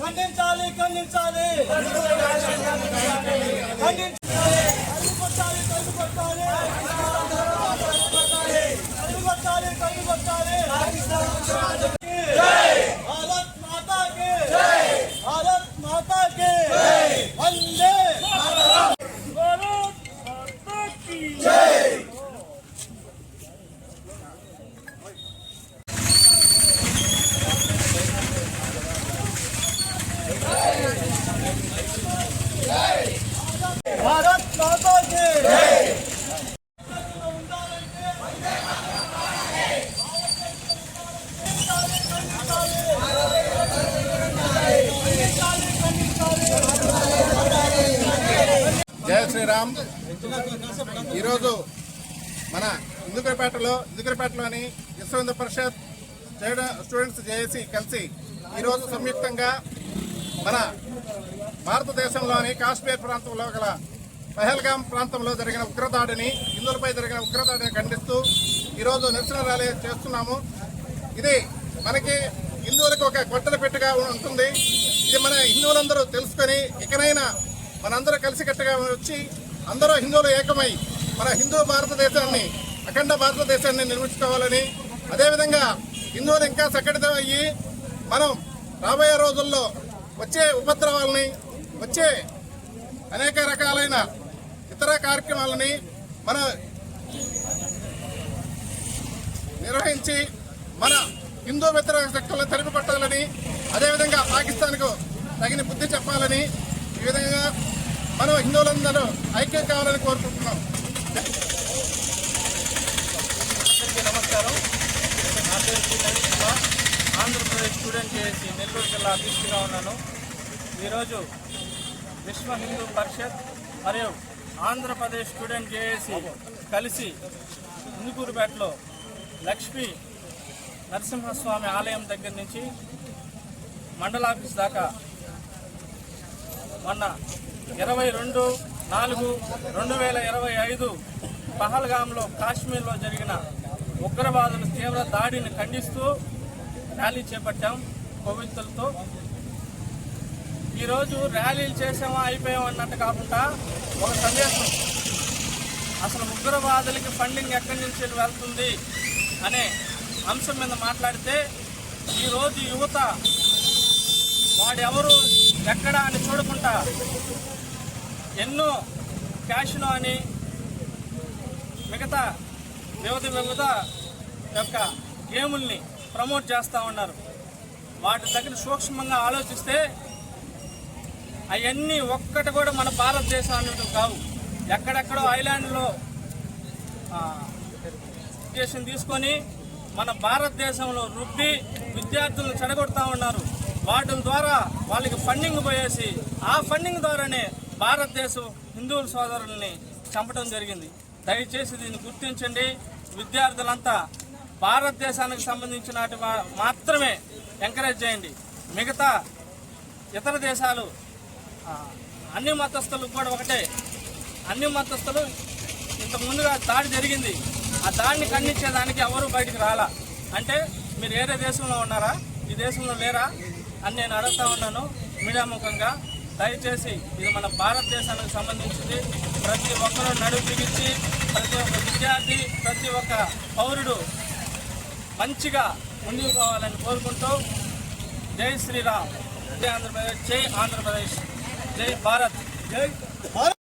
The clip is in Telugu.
ఖండించాలి ఖండించాలి भारत माता के भारत माता के वंदे भारत माता की जय। भारत माता के జై శ్రీరామ్. ఈరోజు మన ఇందుకరపేటలోని విశ్వ హిందూ పరిషత్ స్టూడెంట్స్ జేఏసీ కలిసి ఈరోజు సంయుక్తంగా మన భారతదేశంలోని కాశ్మీర్ ప్రాంతంలో గల పహల్గాం ప్రాంతంలో జరిగిన ఉగ్రదాడిని, హిందువులపై జరిగిన ఉగ్రదాడిని ఖండిస్తూ ఈరోజు నిరసన ర్యాలీ చేస్తున్నాము. ఇది మనకి హిందువులకు ఒక గొడ్డలి పెట్టుగా ఉంటుంది. ఇది మన హిందువులందరూ తెలుసుకొని ఇకనైనా మనందరూ కలిసికట్టుగా వచ్చి అందరూ హిందువులు ఏకమై మన హిందూ భారతదేశాన్ని, అఖండ భారతదేశాన్ని నిర్మించుకోవాలని, అదేవిధంగా హిందువులు ఇంకా సంఘటితం అయ్యి మనం రాబోయే రోజుల్లో వచ్చే ఉపద్రవాలని, వచ్చే అనేక రకాలైన ఇతర కార్యక్రమాలని మన నిర్వహించి మన హిందూ వ్యతిరేక శక్తులను తరిమి కొట్టాలని, అదేవిధంగా పాకిస్తాన్కు తగిన బుద్ధి చెప్పాలని, ఈ విధంగా మనం హిందువులందరూ ఐక్యం కావాలని కోరుకుంటున్నాం. నమస్కారం. నా పేరు ఆంధ్రప్రదేశ్ స్టూడెంట్ చేసి నెల్లూరు జిల్లా అధ్యక్షుడిగా ఉన్నాను. ఈరోజు విశ్వ హిందూ పరిషత్ మరియు ఆంధ్రప్రదేశ్ స్టూడెంట్ జేఏసీ కలిసి ఇందుకూరుపేటలో లక్ష్మీ నరసింహస్వామి ఆలయం దగ్గర నుంచి మండలాఫీస్ దాకా మొన్న 22/4/2025 పహల్గాంలో కాశ్మీర్లో జరిగిన ఉగ్రవాదుల తీవ్ర దాడిని ఖండిస్తూ ర్యాలీ చేపట్టాం కోవింతులతో. ఈరోజు ర్యాలీలు చేసామా అయిపోయాం అన్నట్టు కాకుండా ఒక సందేశం, అసలు ఉగ్రవాదులకి ఫండింగ్ ఎక్కడి నుంచి వెళ్తుంది అనే అంశం మీద మాట్లాడితే ఈరోజు యువత వాడెవరు ఎక్కడ అని చూడకుండా ఎన్నో క్యాషినో అని మిగతా వివిధ యొక్క గేముల్ని ప్రమోట్ చేస్తూ ఉన్నారు. వాటి దగ్గర సూక్ష్మంగా ఆలోచిస్తే అవన్నీ ఒక్కటి కూడా మన భారతదేశానికి కావు. ఎక్కడెక్కడో ఐలాండ్లో తీసుకొని మన భారతదేశంలో రుద్ది విద్యార్థులను చెడగొడతా ఉన్నారు. వాటి ద్వారా వాళ్ళకి ఫండింగ్ పోయేసి ఆ ఫండింగ్ ద్వారానే భారతదేశం హిందువుల సోదరుల్ని చంపడం జరిగింది. దయచేసి దీన్ని గుర్తించండి. విద్యార్థులంతా భారతదేశానికి సంబంధించిన మాత్రమే ఎంకరేజ్ చేయండి. మిగతా ఇతర దేశాలు అన్ని మతస్థులు కూడా ఒకటే. అన్ని మతస్థులు ఇంతకు ముందుగా దాడి జరిగింది, ఆ దాడిని ఖండించేదానికి ఎవరు బయటికి రాలా. అంటే మీరు వేరే దేశంలో ఉన్నారా, ఈ దేశంలో లేరా అని నేను అడుగుతా ఉన్నాను మీడియా ముఖంగా. దయచేసి ఇది మన భారతదేశానికి సంబంధించింది. ప్రతి ఒక్కరూ నడుము బిగించి, ప్రతి ఒక్క విద్యార్థి, ప్రతి ఒక్క పౌరుడు మంచిగా ముందుకు పోవాలని కోరుకుంటూ జై శ్రీరామ్, జై ఆంధ్రప్రదేశ్, జై ఆంధ్రప్రదేశ్, జై భారత్, జై భారత్.